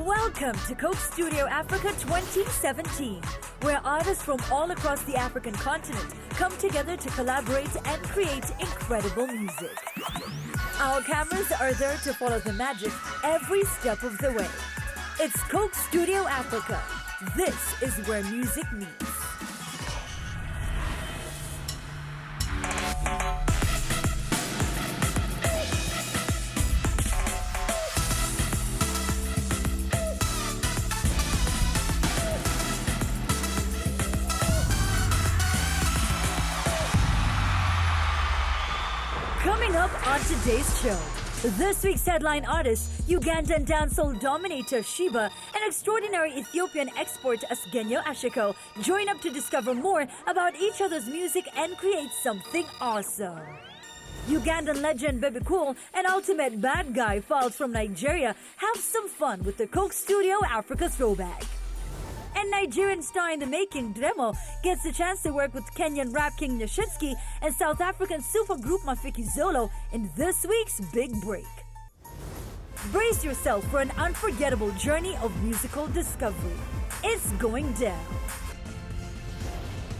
Welcome to Coke Studio Africa 2017, where artists from all across the African continent come together to collaborate and create incredible music. Our cameras are there to follow the magic every step of the way. It's Coke Studio Africa. This is where music meets. Coming up on today's show, this week's headline artist, Ugandan dancehall dominator Sheebah, and extraordinary Ethiopian export Asgegnew Ashko join up to discover more about each other's music and create something awesome. Ugandan legend Bebe Cool and ultimate bad guy Falz from Nigeria have some fun with the Coke Studio Africa Throwback. And Nigerian star in the making, Dremo, gets the chance to work with Kenyan rap king Nyashinski and South African supergroup Mafikizolo in this week's Big Break. Brace yourself for an unforgettable journey of musical discovery. It's going down.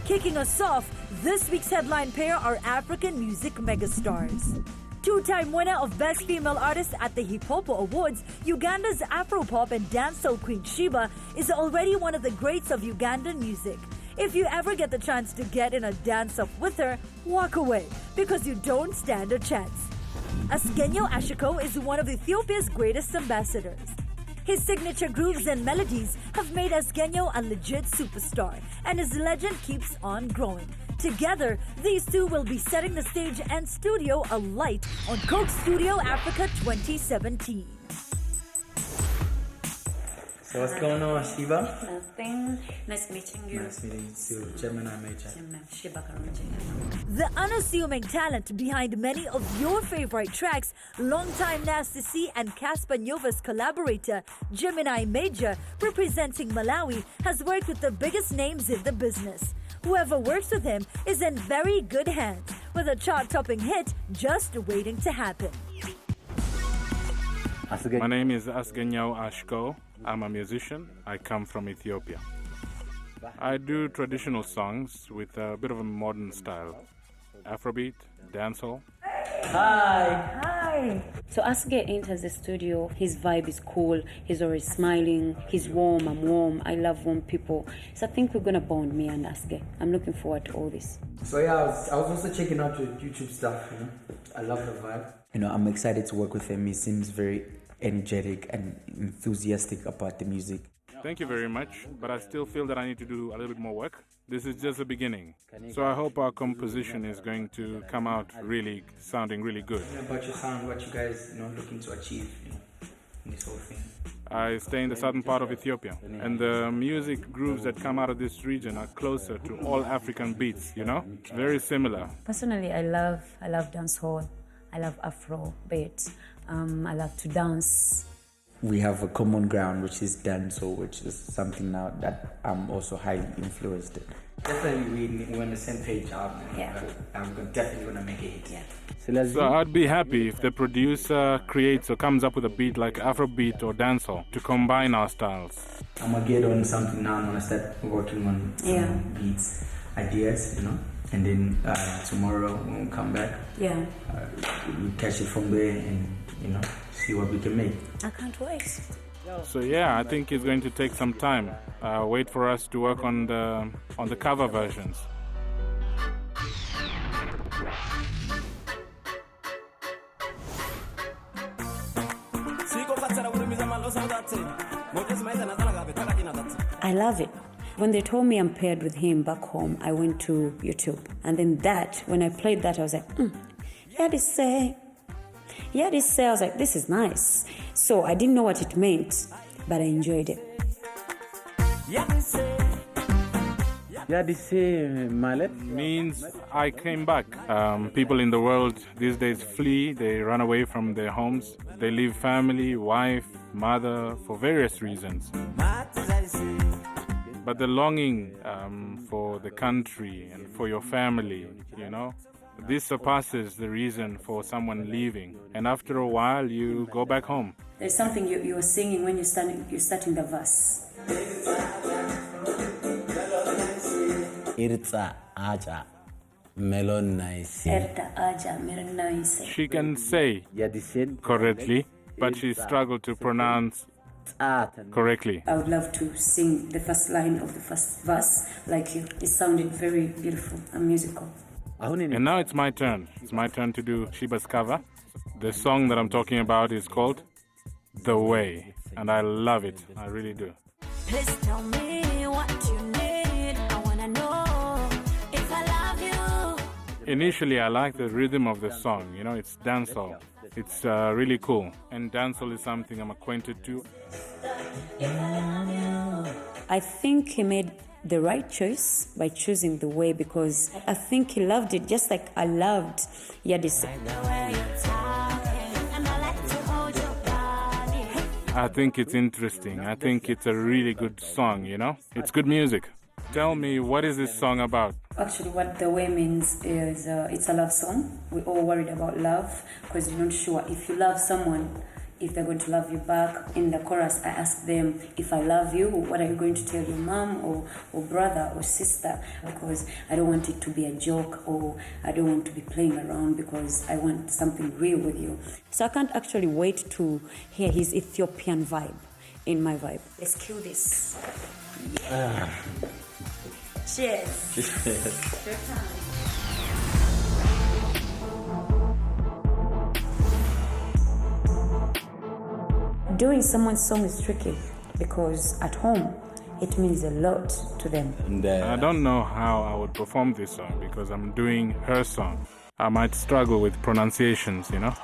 Kicking us off, this week's headline pair are African music megastars. Two-time winner of Best Female Artist at the Hip Hop Awards, Uganda's Afropop and dancehall queen Sheebah is already one of the greats of Ugandan music. If you ever get the chance to get in a dance-off with her, walk away, because you don't stand a chance. Asgegnew Ashko is one of Ethiopia's greatest ambassadors. His signature grooves and melodies have made Asgegnew a legit superstar, and his legend keeps on growing. Together, these two will be setting the stage and studio alight on Coke Studio Africa 2017. So what's going on, Sheebah? Nothing. Nice meeting you. Nice meeting you too. Gemini Major. Sheebah. The unassuming talent behind many of your favorite tracks, longtime Nyashinski and Casper Nova's collaborator, Gemini Major, representing Malawi, has worked with the biggest names in the business. Whoever works with him is in very good hands, with a chart-topping hit just waiting to happen. My name is Asgegnew Ashko. I'm a musician. I come from Ethiopia. I do traditional songs with a bit of a modern style. Afrobeat, dancehall. Hi! Hi! So Asge enters the studio. His vibe is cool. He's always smiling. He's warm. I'm warm. I love warm people. So I think we're going to bond, me and Asge. I'm looking forward to all this. So yeah, I was also checking out your YouTube stuff, you know. I love the vibe. You know, I'm excited to work with him. He seems very energetic and enthusiastic about the music. Thank you very much, but I still feel that I need to do a little bit more work. This is just the beginning. So I hope our composition is going to come out really sounding really good. About your sound, what you guys, looking to achieve, in this whole thing. I stay in the southern part of Ethiopia, and the music grooves that come out of this region are closer to all African beats, Very similar. Personally, I love dancehall. I love Afro beats. I love to dance. We have a common ground, which is dancehall, which is something now that I'm also highly influenced in. Definitely, we're on the same page. I'm definitely going to make a hit. Yeah. So I'd be happy if the producer creates or comes up with a beat like Afrobeat or dancehall to combine our styles. I'm going to get on something now. I'm going to start working on some beats, ideas, And then tomorrow when we come back, we catch it from there and, see what we can make. I can't wait. So I think it's going to take some time. Wait for us to work on the cover versions. I love it. When they told me I'm paired with him back home, I went to YouTube. And then when I played that, I was like, I was like, this is nice. So I didn't know what it meant, but I enjoyed it. Means I came back. People in the world these days flee, they run away from their homes. They leave family, wife, mother, for various reasons. But the longing for the country and for your family, This surpasses the reason for someone leaving. And after a while, you go back home. There's something you're singing when you're starting the verse. Irtsa aja melon nice. She can say correctly, but she struggled to pronounce correctly. I would love to sing the first line of the first verse like you. It sounded very beautiful and musical. And now it's my turn. It's my turn to do Sheebah's cover. The song that I'm talking about is called The Way, and I love it. I really do. Please tell me what you need. I wanna know if I love you. Initially, I like the rhythm of the song. You know, it's dancehall. It's really cool. And dancehall is something I'm acquainted to. I think he made the right choice by choosing The Way, because I think he loved it just like I loved Yadis. I think it's interesting. I think it's a really good song, you know? It's good music. Tell me, what is this song about? Actually, what The Way means is it's a love song. We're all worried about love because you're not sure if you love someone, if they're going to love you back. In the chorus, I ask them, if I love you, what are you going to tell your mom or brother or sister? Because I don't want it to be a joke, or I don't want to be playing around, because I want something real with you. So I can't actually wait to hear his Ethiopian vibe in my vibe. Let's kill this. Yeah. Cheers. Cheers. Doing someone's song is tricky because at home it means a lot to them. I don't know how I would perform this song because I'm doing her song. I might struggle with pronunciations, you know?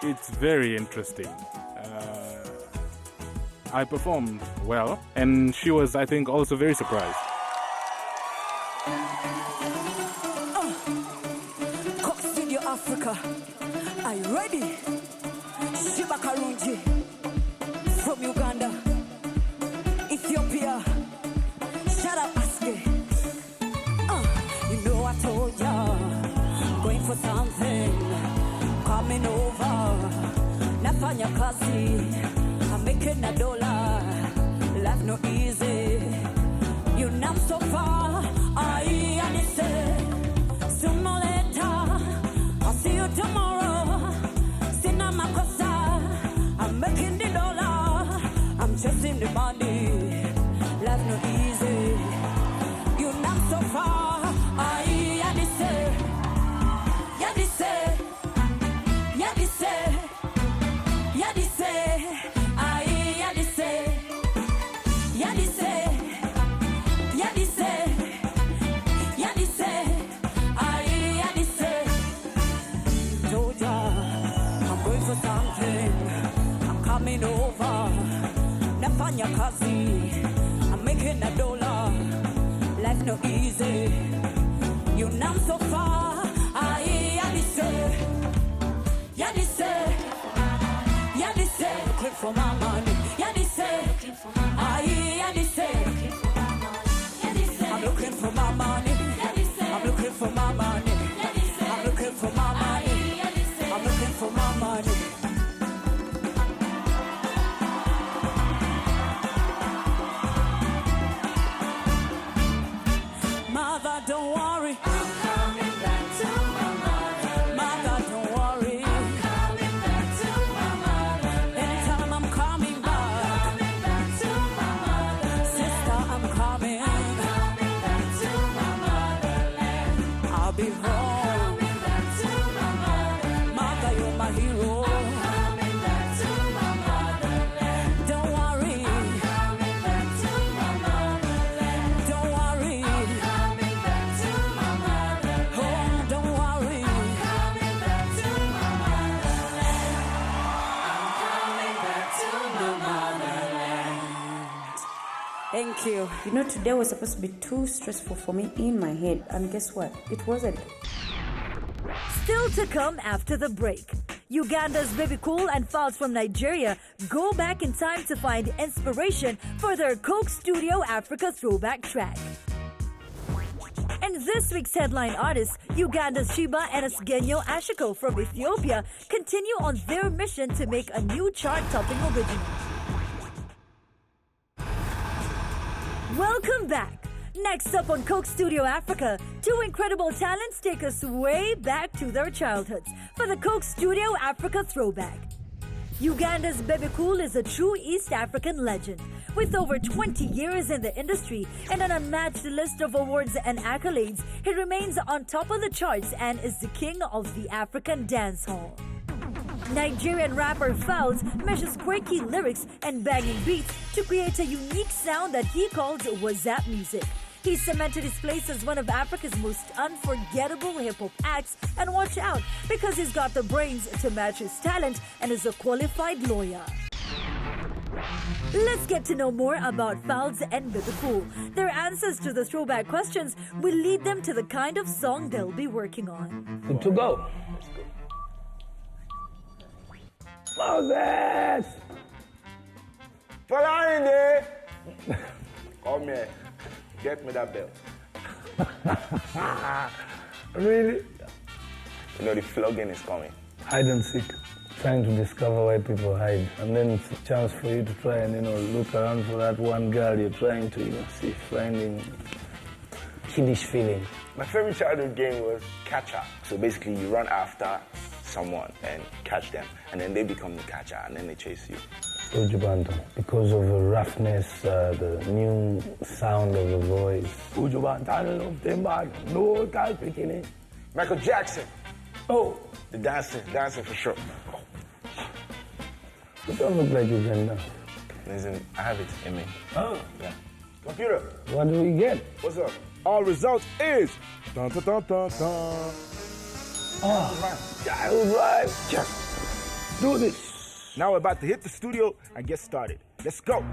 It's very interesting. I performed well, and she was, I think, also very surprised. Coke Studio Africa, are you ready? Sheebah from Uganda, Ethiopia. Shout out Asgegnew. You know I told ya, something. Coming over, nafanya kazi, I'm making a dollar. Life no easy. You know so far, I understand. Sooner or later, I'll see you tomorrow. Sina makosa, I'm making the dollar. I'm chasing the money. Life no easy. You know so far, I understand. Yeah, this say, yeah, this say, yeah, this say, I yeah, this say, yeah, this say, yeah, this say, yeah, this say, I yeah, this say. Told ya, I'm going for something. I'm coming over. Nafanya kazi, I'm making a dollar. Life no easy. You know so far. Yeah, this say, clip for my money. Yeah, this say, yeah, this say, I'm looking for my money. I'm looking for my money. I'm looking for my money. I'm looking for my money. Mother, don't worry. I'm coming back to my mother. Mother, don't worry. I'm coming back to my mother. Anytime I'm coming back. I'm coming back to my mother. Sister, I'm coming. I'm coming back to my motherland. I'll be home. I'm coming back to my mother. Mother, you're my hero. I'm coming back to my motherland. Don't worry. I'm coming back to my motherland. Don't worry. Thank you. You know, today was supposed to be too stressful for me in my head, and guess what? It wasn't. Still to come after the break. Uganda's Bebe Cool and Falz from Nigeria go back in time to find inspiration for their Coke Studio Africa Throwback track. And this week's headline artists, Uganda's Sheebah and Asgegnew Ashko from Ethiopia, continue on their mission to make a new chart-topping original. Welcome back. Next up on Coke Studio Africa, two incredible talents take us way back to their childhoods for the Coke Studio Africa Throwback. Uganda's Bebe Cool is a true East African legend. With over 20 years in the industry and an unmatched list of awards and accolades, he remains on top of the charts and is the king of the African dancehall. Nigerian rapper Falz meshes quirky lyrics and banging beats to create a unique sound that he calls WhatsApp music. He cemented his place as one of Africa's most unforgettable hip-hop acts, and watch out, because he's got the brains to match his talent and is a qualified lawyer. Let's get to know more about Falz and Bebe Cool. Their answers to the throwback questions will lead them to the kind of song they'll be working on. Good to go. Moses! Falande! Come here. Get me that belt. Really? You know the flogging is coming. Hide and seek. Trying to discover why people hide. And then it's a chance for you to try and, look around for that one girl you're trying to, see, finding kiddish feeling. My favorite childhood game was catcher. So basically you run after someone and catch them, and then they become the catcher, and then they chase you. Ugandan, because of the roughness, the new sound of the voice. Ugandan, no time beginning. Michael Jackson. Oh, the dancing for sure. You don't look like Uganda. Listen, I have it in me. Oh. Yeah. Computer. What do we get? What's up? Our result is... Dun, dun, dun, dun, dun. Oh, I was right. Just do this. Now we're about to hit the studio and get started. Let's go.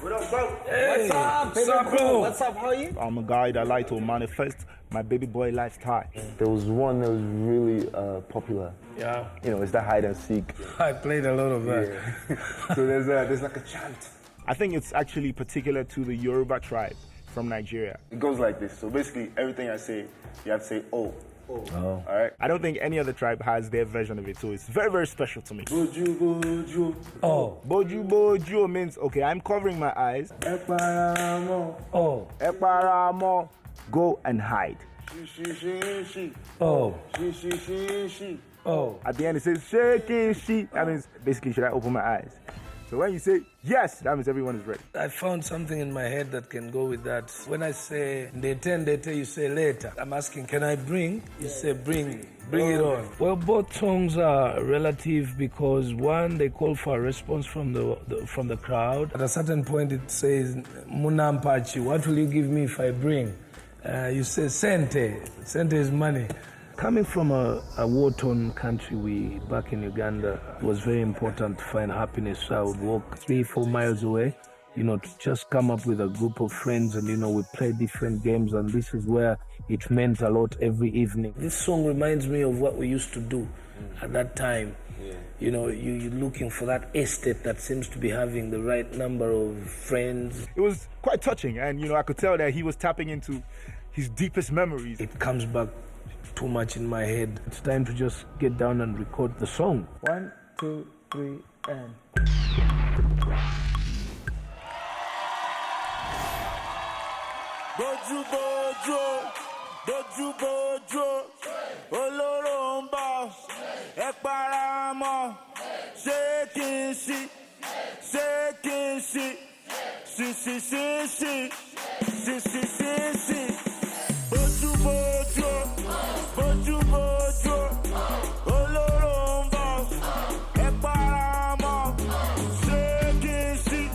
What up, bro? Hey. What's up, What's up, bro? What's up, how are you? I'm a guy that like to manifest my baby boy lifestyle. There was one that was really popular. Yeah. It's the hide and seek. I played a lot of that. Yeah. So there's like a chant. I think it's actually particular to the Yoruba tribe. from Nigeria. It goes like this. So basically, everything I say, you have to say oh. Oh. All right. I don't think any other tribe has their version of it, so it's very, very special to me. Boju, boju. Oh. Boju, boju means, okay, I'm covering my eyes. Eparamo. Oh. Eparamo. Go and hide. She. Oh. She. Oh. At the end, it says shaking she. That means basically, should I open my eyes? So when you say yes, that means everyone is ready. I found something in my head that can go with that. When I say ndete, you say later. I'm asking, can I bring? You say bring it on. Well, both songs are relative because one, they call for a response from the crowd. At a certain point, it says munampachi. What will you give me if I bring? You say sente. Sente is money. Coming from a war-torn country, back in Uganda, it was very important to find happiness. So I would walk 3-4 miles away, to just come up with a group of friends and, we play different games, and this is where it meant a lot every evening. This song reminds me of what we used to do at that time. You're looking for that estate that seems to be having the right number of friends. It was quite touching, and, I could tell that he was tapping into his deepest memories. It comes back too much in my head. It's time to just get down and record the song. 1, 2, 3, and... Boju bojo, oloromba, eparamo, shaking she, si. Boju bojo, oloromba, eparamo, shaking she, si.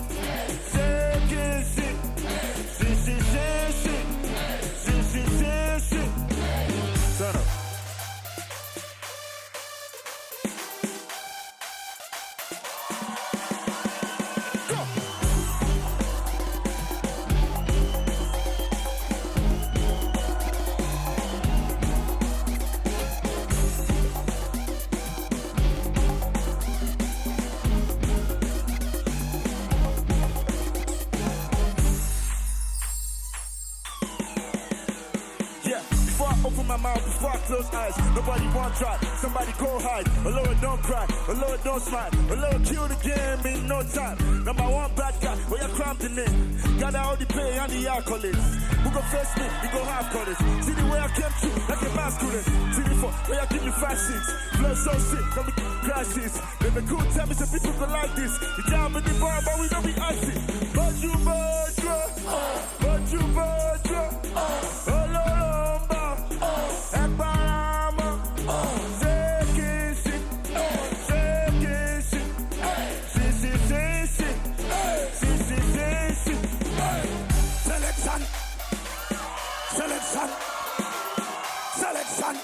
Turn up. Open my mouth before I close eyes. Nobody want try. Somebody go hide. A Lord don't cry. A Lord don't smile. A Lord kill the game in no time. Number one bad guy. Where you cramped in it. Got all the pay and the accolades. Who go first me? You go half college. See the way I came through like a masculine. See the four where I give you 5 6. Flow so sick. Come with crashes. Bebe Cool tell me some people go like this. You down with the bar but we don't be icy. Boju bojo. Boju bojo. Selection.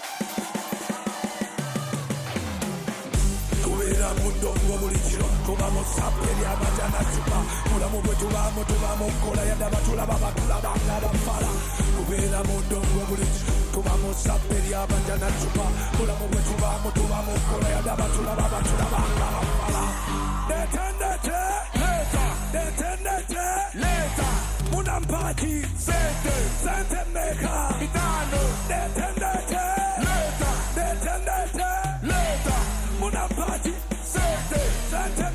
Kubera mundo w'obulikiro tubamo saperi amajana chupa mulamu bwe tubamo kola yadaba tulaba ngabafala kubera mundo w'obulikiro tubamo saperi amajana chupa mulamu bwe tubamo kola yadaba tulaba ngabafala detendete later munampachi sente meka itano detendete later munampachi sente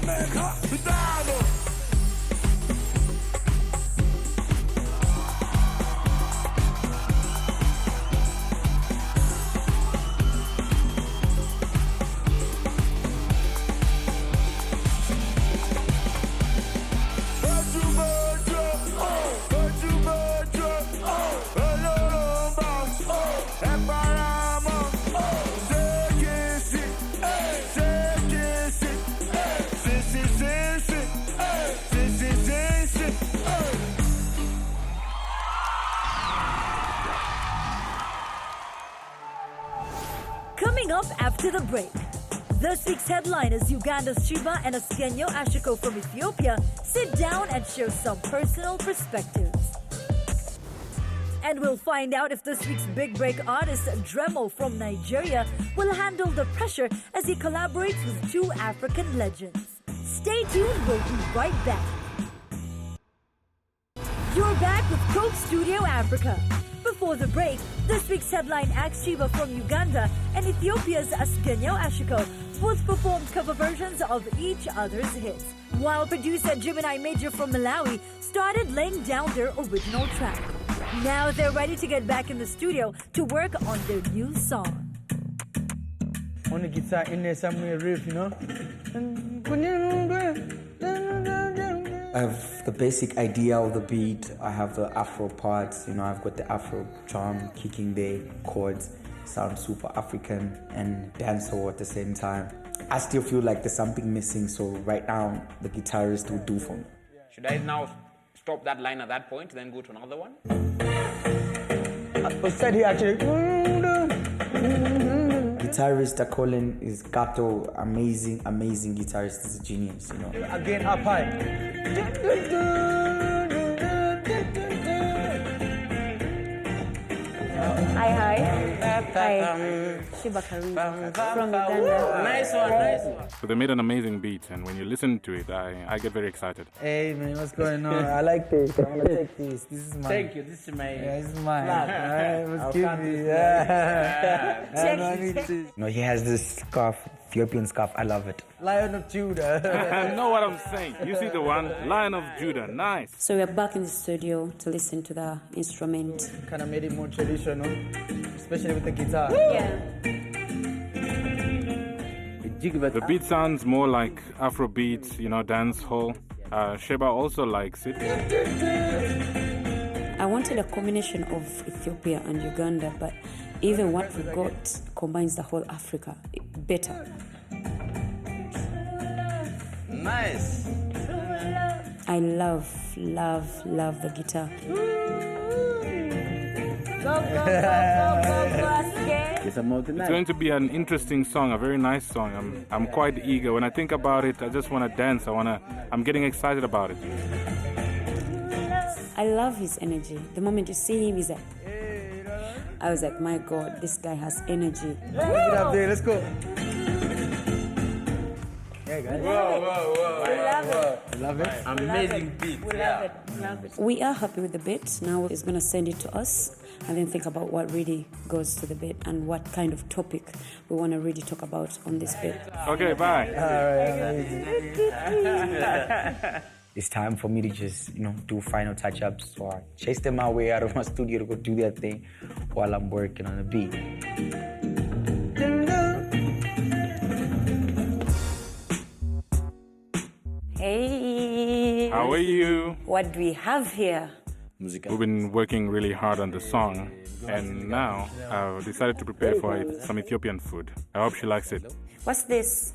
meka itano. Coming up after the break, this week's headline is Uganda's Sheebah and Asgegnew Ashko from Ethiopia sit down and share some personal perspectives. And we'll find out if this week's big break artist Dremo from Nigeria will handle the pressure as he collaborates with 2 African legends. Stay tuned, we'll be right back. You're back with Coke Studio Africa. Before the break, this week's headline acts Sheebah from Uganda and Ethiopia's Asgegnew Ashko both performed cover versions of each other's hits, while producer Gemini Major from Malawi started laying down their original track. Now they're ready to get back in the studio to work on their new song. On the guitar in there somewhere riff, you know. I have the basic idea of the beat. I have the Afro parts, you know. I've got the Afro drum kicking the chords, sound super African and dancehall at the same time. I still feel like there's something missing, so right now the guitarist will do for me. Should I now stop that line at that point, then go to another one? I said he actually. Guitarist Colin is Gato, amazing guitarist. He's a genius, you know. Again, up high. Hi. Sheebah from Uganda. Nice one. So they made an amazing beat, and when you listen to it, I get very excited. Hey man, what's going on? I like this. I want to take this. This is mine. Thank you. This is my. Yeah, this is mine. I'll Give cut me. this. Yeah. No, he has this scarf, Ethiopian scarf. I love it. Lion of Judah. I know what I'm saying. You see the one? Lion of Judah. Nice. So we're back in the studio to listen to the instrument. Kind of made it more traditional, especially with the guitar. Yeah. The beat sounds more like Afro beats, you know, dancehall. Sheebah also likes it. I wanted a combination of Ethiopia and Uganda, but even what we got combines the whole Africa better. Nice. I love the guitar. It's going to be an interesting song, a very nice song. I'm quite eager. When I think about it, I just want to dance. I'm getting excited about it. I love his energy. The moment you see him, he's like, I was like, my God, this guy has energy. Get up there, let's go. Yeah, guys. Whoa. Love it. Amazing beat. We love it. We are happy with the beat. Now he's going to send it to us and then think about what really goes to the beat and what kind of topic we want to really talk about on this beat. Okay, bye. All right. It's time for me to just, do final touch-ups. So I chase them my way out of my studio to go do that thing while I'm working on the beat. Hey. How are you? What do we have here? We've been working really hard on the song, and now I've decided to prepare for some Ethiopian food. I hope she likes it. What's this?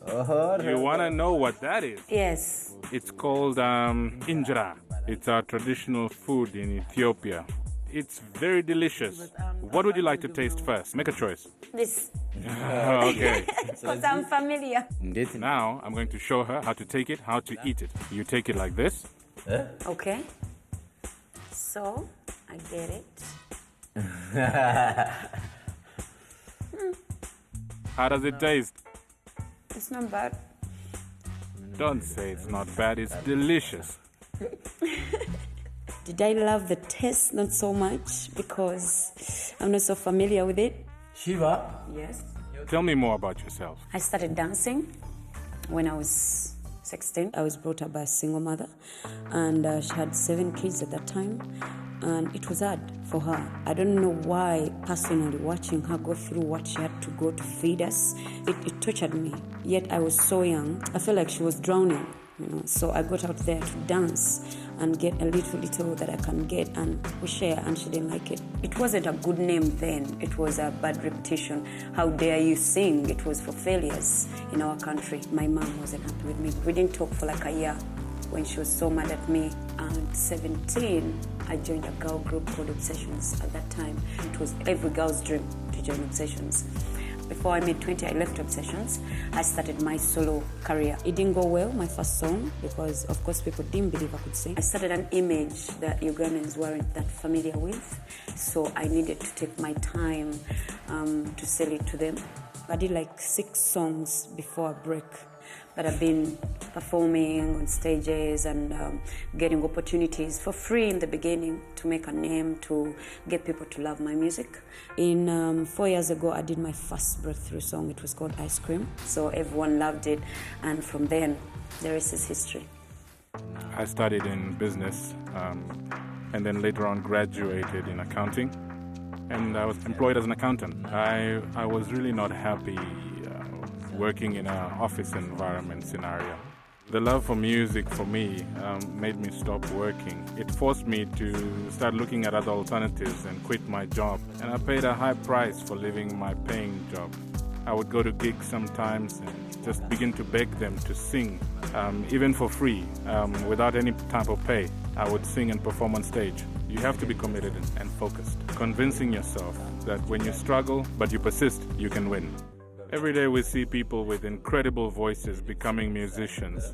You want to know what that is? Yes. It's called injera. It's our traditional food in Ethiopia. It's very delicious. What would you like to taste first? Make a choice. This. Okay. Because I'm familiar. Now I'm going to show her how to take it, how to eat it. You take it like this. Okay. So, I get it. How does it taste? It's not bad. Don't say it's not bad, it's delicious. Did I love the taste? Not so much, because I'm not so familiar with it. Sheebah? Yes. Tell me more about yourself. I started dancing when I was 16. I was brought up by a single mother, and she had 7 kids at that time, and it was hard for her. I don't know why, personally, watching her go through what she had to go to feed us, it tortured me. Yet I was so young. I felt like she was drowning. So I got out there to dance and get a little that I can get, and we share, and she didn't like it. It wasn't a good name then. It was a bad reputation. How dare you sing? It was for failures in our country. My mom wasn't happy with me. We didn't talk for like a year when she was so mad at me. And 17, I joined a girl group called Obsessions at that time. It was every girl's dream to join Obsessions. Before I made 20, I left Obsessions. I started my solo career. It didn't go well, my first song, because of course people didn't believe I could sing. I started an image that Ugandans weren't that familiar with, so I needed to take my time to sell it to them. I did like 6 songs before a break. that have been performing on stages and getting opportunities for free in the beginning to make a name, to get people to love my music. 4 years ago, I did my first breakthrough song. It was called Ice Cream. So everyone loved it. And from then, the rest is history. I studied in business and then later on graduated in accounting. And I was employed as an accountant. I was really not happy working in an office environment scenario. The love for music for me made me stop working. It forced me to start looking at other alternatives and quit my job. And I paid a high price for leaving my paying job. I would go to gigs sometimes and just begin to beg them to sing, even for free, without any type of pay. I would sing and perform on stage. You have to be committed and focused, convincing yourself that when you struggle but you persist, you can win. Every day we see people with incredible voices becoming musicians.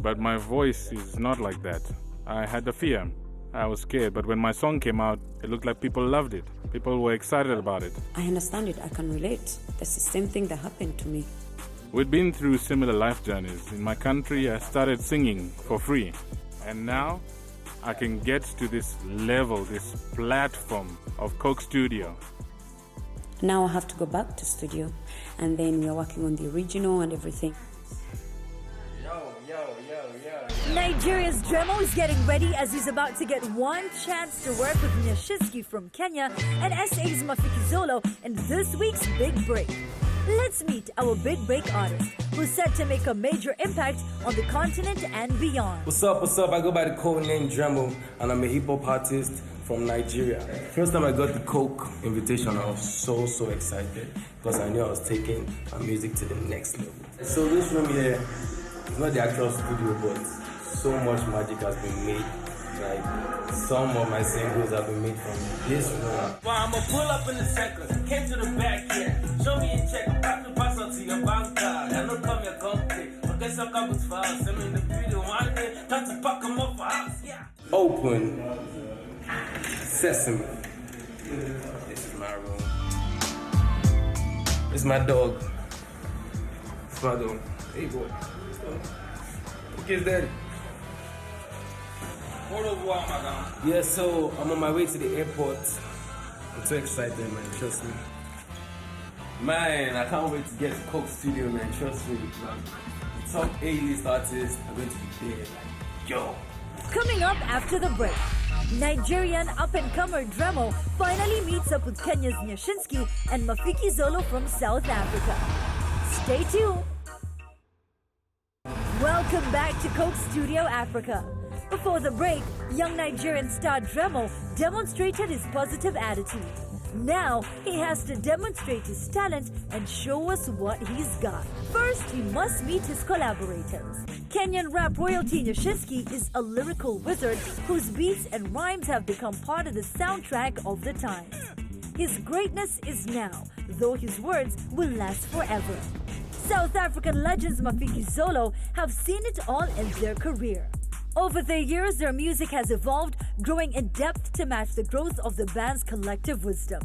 But my voice is not like that. I had the fear. I was scared, but when my song came out, it looked like people loved it. People were excited about it. I understand it. I can relate. That's the same thing that happened to me. We'd been through similar life journeys. In my country, I started singing for free. And now, I can get to this level, this platform of Coke Studio. Now I have to go back to studio, and then we are working on the original and everything. Nigeria's Dremo is getting ready as he's about to get one chance to work with Nyashinski from Kenya and SA's Mafikizolo in this week's Big Break. Let's meet our Big Break artist, who's set to make a major impact on the continent and beyond. What's up? I go by the code name Dremo, and I'm a hip-hop artist from Nigeria. First time I got the Coke invitation, I was so excited because I knew I was taking my music to the next level. So this room here is not the actual studio, but so much magic has been made. Like, some of my singles have been made from this room. Well, I'ma pull up in a second. Came to the back here. Show me a check. I'm about to pass out to your bank card. I know come here, come take. Okay, so come with Falz. I'm in the video one day. Time to pack them up for house. Yeah. Open Sesame. This is my room. This is my dog. This is my dog. Hey, boy. Who gives daddy? Yeah, so I'm on my way to the airport. I'm so excited, man. Trust me. Man, I can't wait to get to Coke Studio, man. Trust me. Like, the top A-list artists are going to be there. Like, yo. Coming up after the break, Nigerian up-and-comer Dremo finally meets up with Kenya's Nyashinski and Mafikizolo from South Africa. Stay tuned. Welcome back to Coke Studio Africa. Before the break, young Nigerian star Dremo demonstrated his positive attitude. Now, he has to demonstrate his talent and show us what he's got. First, he must meet his collaborators. Kenyan rap royalty Nyashinski is a lyrical wizard whose beats and rhymes have become part of the soundtrack of the times. His greatness is now, though his words will last forever. South African legends Mafikizolo have seen it all in their career. Over the years, their music has evolved, growing in depth to match the growth of the band's collective wisdom.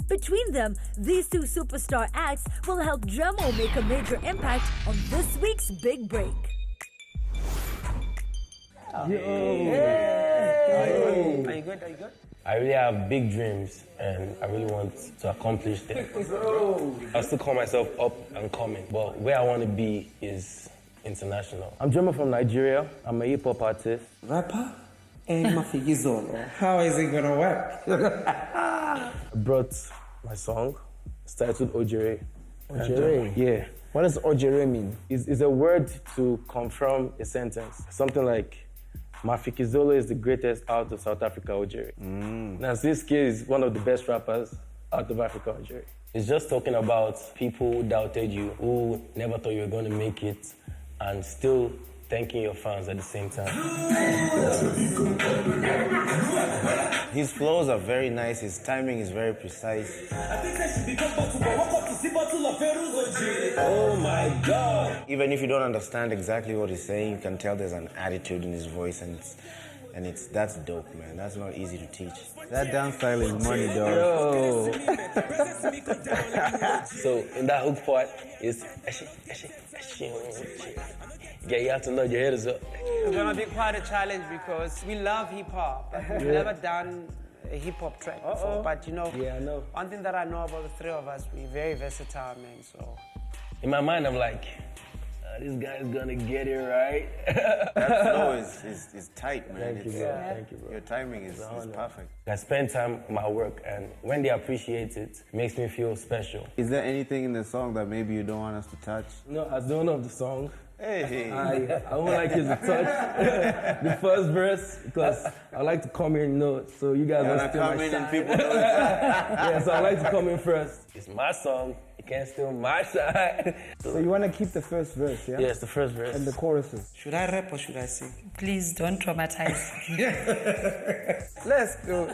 Between them, these two superstar acts will help Dremo make a major impact on this week's Big Break. Are you good? I really have big dreams and I really want to accomplish them. I still call myself up and coming, but where I want to be is international. I'm Dremo from Nigeria. I'm a hip-hop artist. Rapper and Mafikizolo. How is it gonna work? I brought my song. It's titled Ojere. Ojere? Yeah. What does Ojere mean? It's a word to confirm a sentence. Something like, Mafikizolo is the greatest out of South Africa, Ojere. Now, this kid is one of the best rappers out of Africa, Ojere. It's just talking about people who doubted you, who never thought you were going to make it, and still thanking your fans at the same time. His flows are very nice, his timing is very precise. Oh my God! Even if you don't understand exactly what he's saying, you can tell there's an attitude in his voice and And that's dope, man. That's not easy to teach. That dance style is money, dog. Yo. So in that hook part, it's yeah, you have to nod your head up. It's gonna be quite a challenge because we love hip hop. We've never done a hip hop track before, but you know, yeah, I know. One thing that I know about the three of us, we're very versatile, man. So in my mind, I'm like, this guy's gonna get it right. That flow is tight, man. Thank you, bro. Thank you, bro. Your timing is perfect. I spend time on my work, and when they appreciate it, it makes me feel special. Is there anything in the song that maybe you don't want us to touch? No, I don't know the song. Hey. I would like you to touch the first verse because I like to come in, so you guys don't steal my shine. People know yeah, so I like to come in first. It's my song. You can't steal my shine. So you want to keep the first verse, yeah? Yes, the first verse. And the choruses. should I rap or should I sing? Please don't traumatize. Let's go.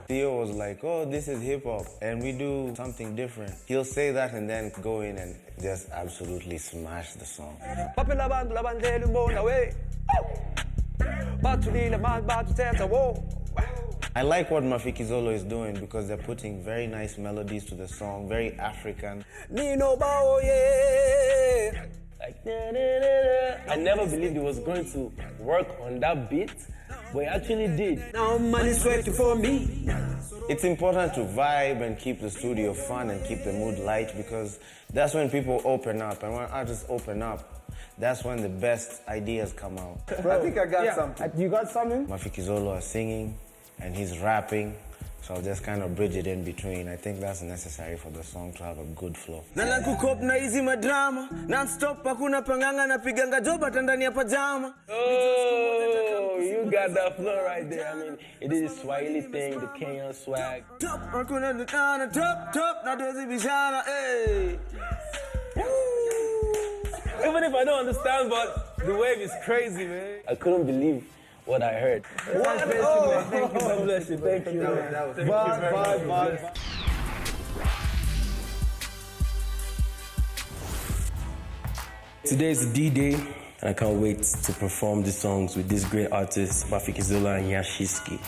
Theo was like, oh, this is hip hop, and we do something different. He'll say that and then go in and just absolutely smash the song. I like what Mafikizolo is doing because they're putting very nice melodies to the song, very African. I never believed it was going to work on that beat, but it actually did. Now money's waiting for me. It's important to vibe and keep the studio fun and keep the mood light because that's when people open up, and when artists open up, that's when the best ideas come out. Bro, I think I got something. You got something? Mafikizolo is singing and he's rapping, so I'll just kind of bridge it in between. I think that's necessary for the song to have a good flow. Nala kukop na hizi madrama non-stop hakuna panganga napiganga job ndani ya pajama. Oh, you got that flow right there. I mean, it is Swahili thing, the Kenyan swag. Top hakuna nikana top na dozi bishara hey. Even if I don't understand, but the wave is crazy, man. I couldn't believe what I heard. What? Thank you, God bless you. Thank you. Bye. Today is the D-Day, and I can't wait to perform the songs with this great artist, Mafikizolo and Nyashinski.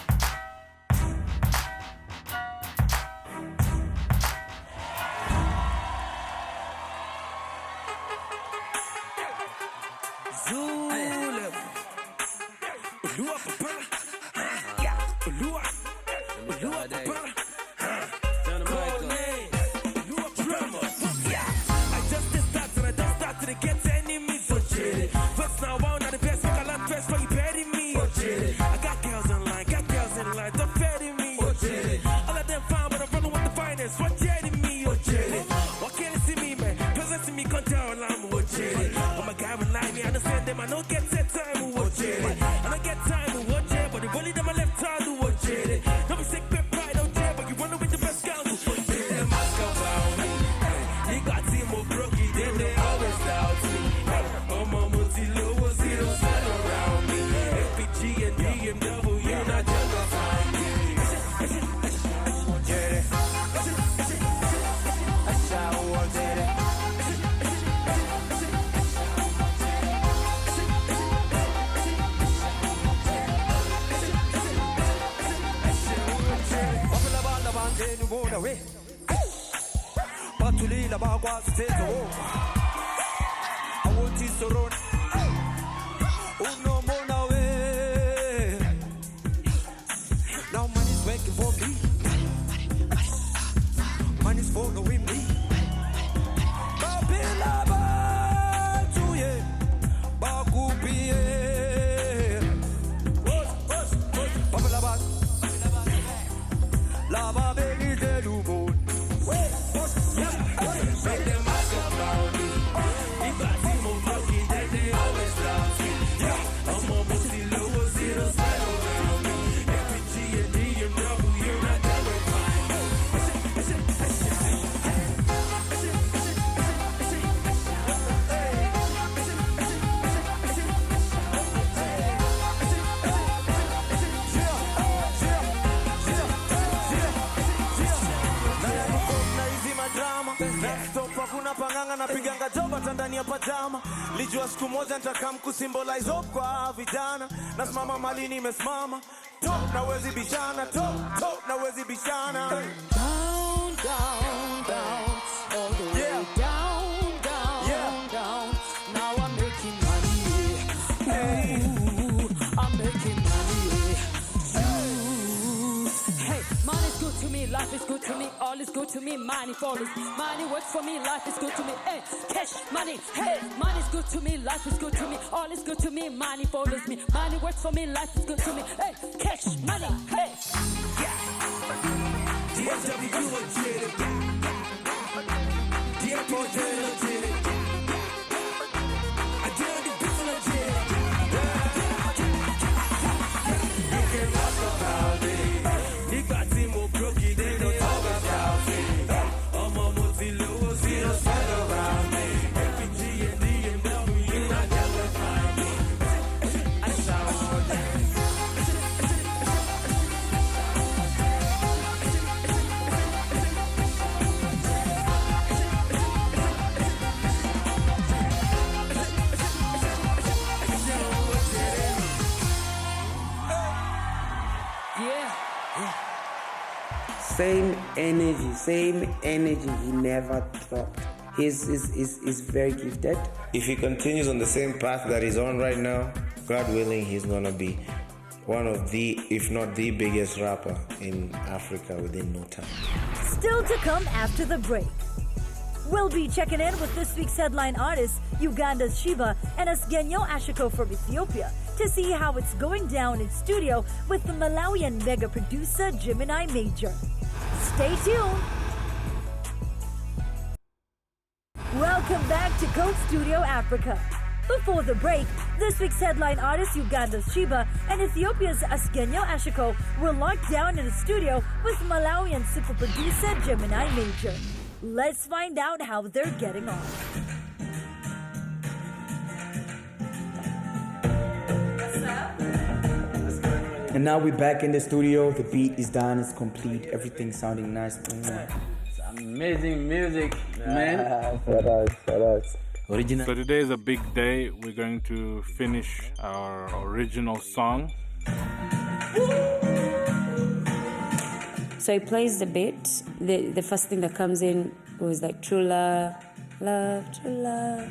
Now money's working for me. Money's following me. Lava baby, the new moon. Make them ask about me. lijua siku moja nitakam kusymbolize hope kwa vijana. Nasimama mali nimesimama, top na wezi bishana, top na wezi bishana. Down, down, down, all the way down, down, down. Now I'm making money. Ooh, I'm making money. Ooh. Hey, money's good to me, life is good to me, all is good to me, money follows. Money works for me, life is good to me. Hey, cash, money, hey, money's good to me, life is good to me, all is good to me, money follows me. Money works for me, life is good to me. Hey, cash, money, hey. Same energy, he never dropped. He's very gifted. If he continues on the same path that he's on right now, God willing, he's gonna be one of the, if not the biggest rapper in Africa within no time. Still to come after the break. We'll be checking in with this week's headline artists, Uganda's Sheebah and Asgegnew Ashko from Ethiopia, to see how it's going down in studio with the Malawian mega producer Gemini Major. Stay tuned. Welcome back to Coke Studio Africa. Before the break, this week's headline artists Uganda's Sheebah and Ethiopia's Asgegnew Ashko were locked down in a studio with Malawian super producer Gemini Major. Let's find out how they're getting on. And now we're back in the studio. The beat is done, it's complete, everything sounding nice. It's amazing music, man. Original. So today is a big day. We're going to finish our original song. So he plays the beat. The first thing that comes in was like true love, love, true love.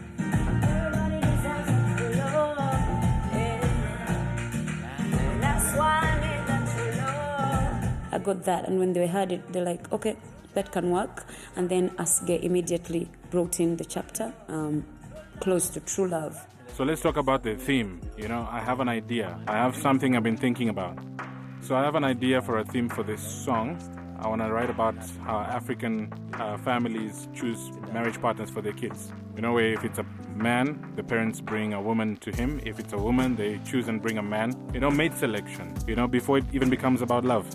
I got that, and when they heard it, they're like, okay, that can work. And then Asge immediately brought in the chapter, close to true love. So let's talk about the theme. You know, I have an idea. I have something I've been thinking about. So I have an idea for a theme for this song. I want to write about how African families choose marriage partners for their kids. You know, where if it's a man, the parents bring a woman to him. If it's a woman, they choose and bring a man. You know, mate selection, you know, before it even becomes about love.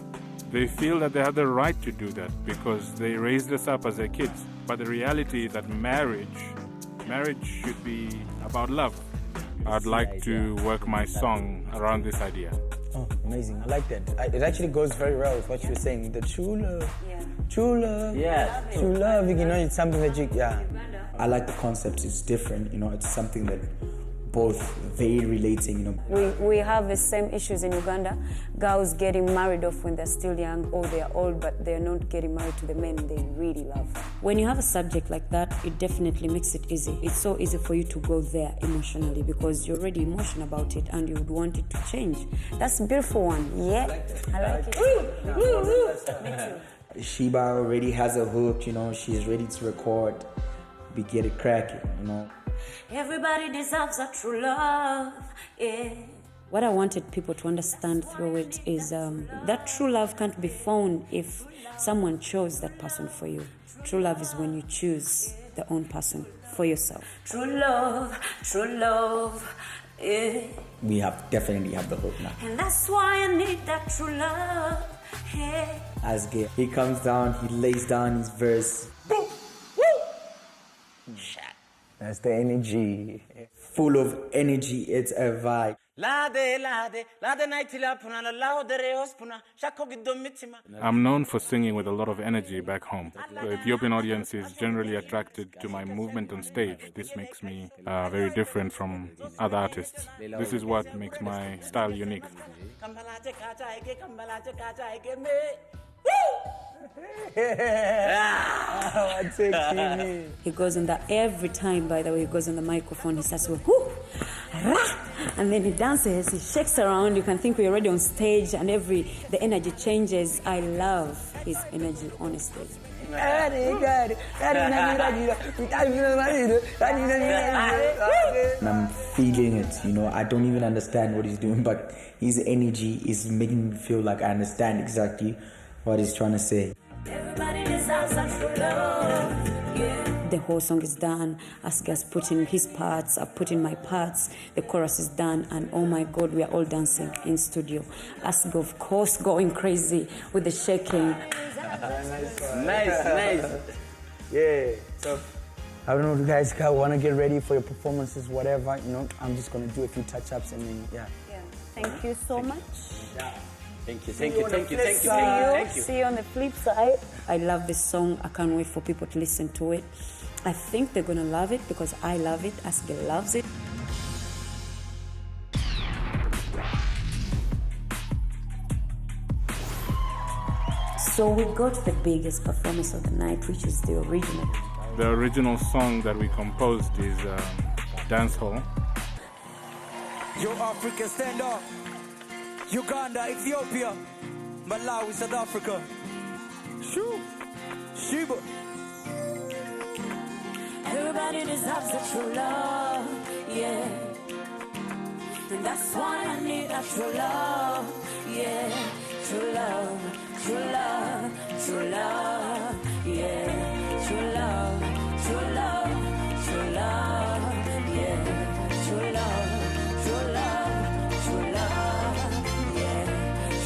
They feel that they have the right to do that because they raised us up as their kids. But the reality is that marriage should be about love. I'd like to work my song around this idea. Oh, amazing. I like that. It actually goes very well with what you were saying. The true love. Yeah. True love. Yeah. True love, you know, it's something that you, yeah. I like the concept. It's different, you know, it's something that both very relating, you know. We have the same issues in Uganda. Girls getting married off when they're still young or they're old, but they're not getting married to the men they really love. When you have a subject like that, it definitely makes it easy. It's so easy for you to go there emotionally because you're already emotional about it and you would want it to change. That's a beautiful one. Yeah, I like it. Me too. Sheebah already has a hook, you know, she's ready to record. We get it cracking, you know. Everybody deserves a true love, yeah. What I wanted people to understand through it is that true love can't be found if someone chose that person for you. True love is when you choose the own person for yourself. True love, yeah. We definitely have the hook now. And that's why I need that true love, yeah. Asge, he comes down, he lays down his verse. Boom! Woo! That's the energy. Full of energy, it's a vibe. I'm known for singing with a lot of energy back home. The Ethiopian audience is generally attracted to my movement on stage. This makes me very different from other artists. This is what makes my style unique. He goes on every time, by the way, he goes on the microphone, he starts with whoo, rah, and then he dances, he shakes around. You can think we're already on stage and the energy changes. I love his energy on stage. I'm feeling it, I don't even understand what he's doing, but his energy is making me feel like I understand exactly what he's trying to say. The whole song is done. Asgeg's put in his parts, I've put in my parts. The chorus is done, and oh my God, we are all dancing in studio. Asgeg, of course, going crazy with the shaking. Nice. Yeah. So I don't know if you guys want to get ready for your performances, whatever. I'm just gonna do a few touch-ups and then yeah. Thank you so much. Yeah. Thank you. See you on the flip side. I love this song. I can't wait for people to listen to it. I think they're gonna love it because I love it. Asgeg loves it. So we got the biggest performance of the night, which is the original. The original song that we composed is dancehall. Yo, Africa, stand up. Uganda, Ethiopia, Malawi, South Africa. Shoo, Sheebah. Everybody deserves a true love, yeah. And that's why I need a true love, yeah. True love, true love, true love, yeah. True love, true love, true love, yeah. True love, true love, true love, yeah.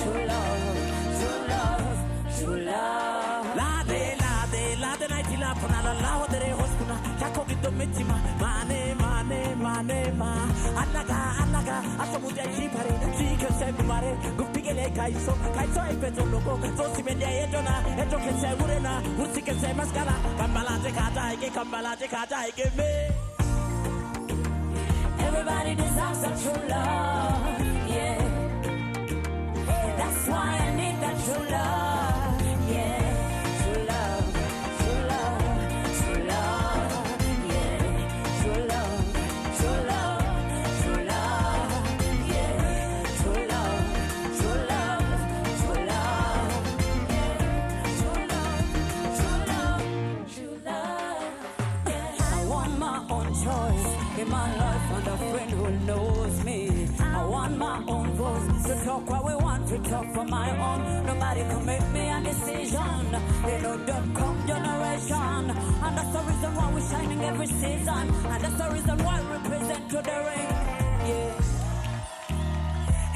True love, true love, true love. La de night la puna la de hospuna. Chako gito mitima, mane ma. Anaga, asamuja jipare, chika sebumare, gupigele kaiso ai peto loco, so si vende edona, eto ke se urena, ursi ke se maskara, kambala te kata ike me. Everybody deserves a true love, yeah. That's why I need that true love, yeah. True love, true love, true love, yeah. True love, true love, true love, yeah. True love, true love, true love, yeah. True love, true love, true love, yeah. I want my own choice in my life and a friend who knows me. I want my own voice to talk what we want to talk for my own. Nobody can make me a decision. They know .com generation. And that's the reason why we're shining every season. And that's the reason why we present to the ring. Yeah.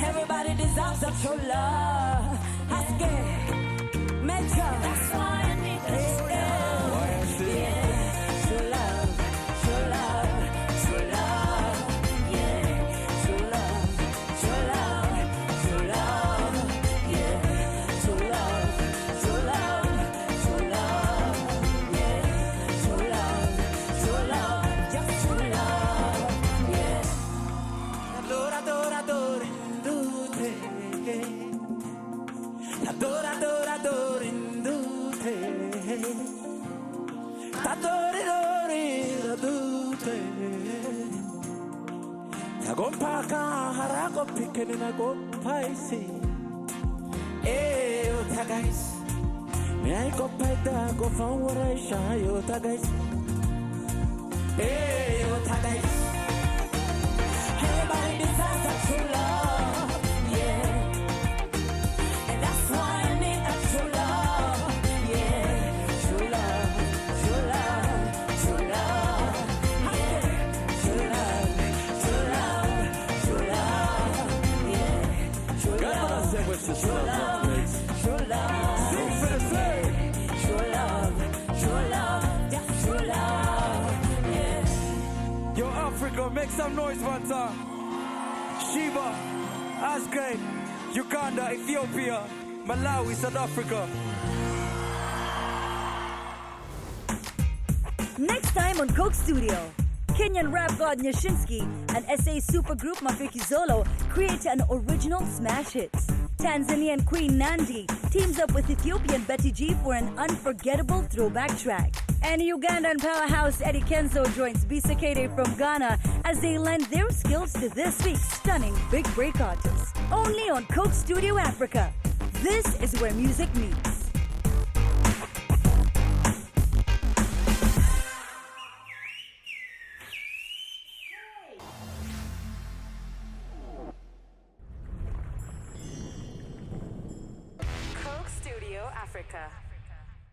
Everybody deserves a true love. Asgeg, Major. That's why I need that true love. Yeah. True love, true love, true love. Yeah. True love, true love, true love. Yeah. True love, true love, true love. Yeah. True love, just true love. Yeah. Adora indute. Adore. Nagompaka harago pikeni nagompaisi. Eh, otagais. Me I go paida go fawaraisha otagais. Eh, otagais. Everybody deserves a true love, yeah. And that's why I need a true love, yeah. True love, true love, true love, yeah. True love, true love, true love, yeah. True love, true love, true love, true love, just true love, yeah. Yo, Africa, make some noise one time. Sheebah, Asgegnew, Uganda, Ethiopia, Malawi, South Africa. Next time on Coke Studio, Kenyan rap god Nyashinski and SA supergroup Mafikizolo create an original smash hit. Tanzanian Queen Nandi teams up with Ethiopian Betty G for an unforgettable throwback track. And Ugandan powerhouse Eddie Kenzo joins Bisa Kede from Ghana as they lend their skills to this week's stunning big break artist. Only on Coke Studio Africa. This is where music meets. Coke Studio Africa.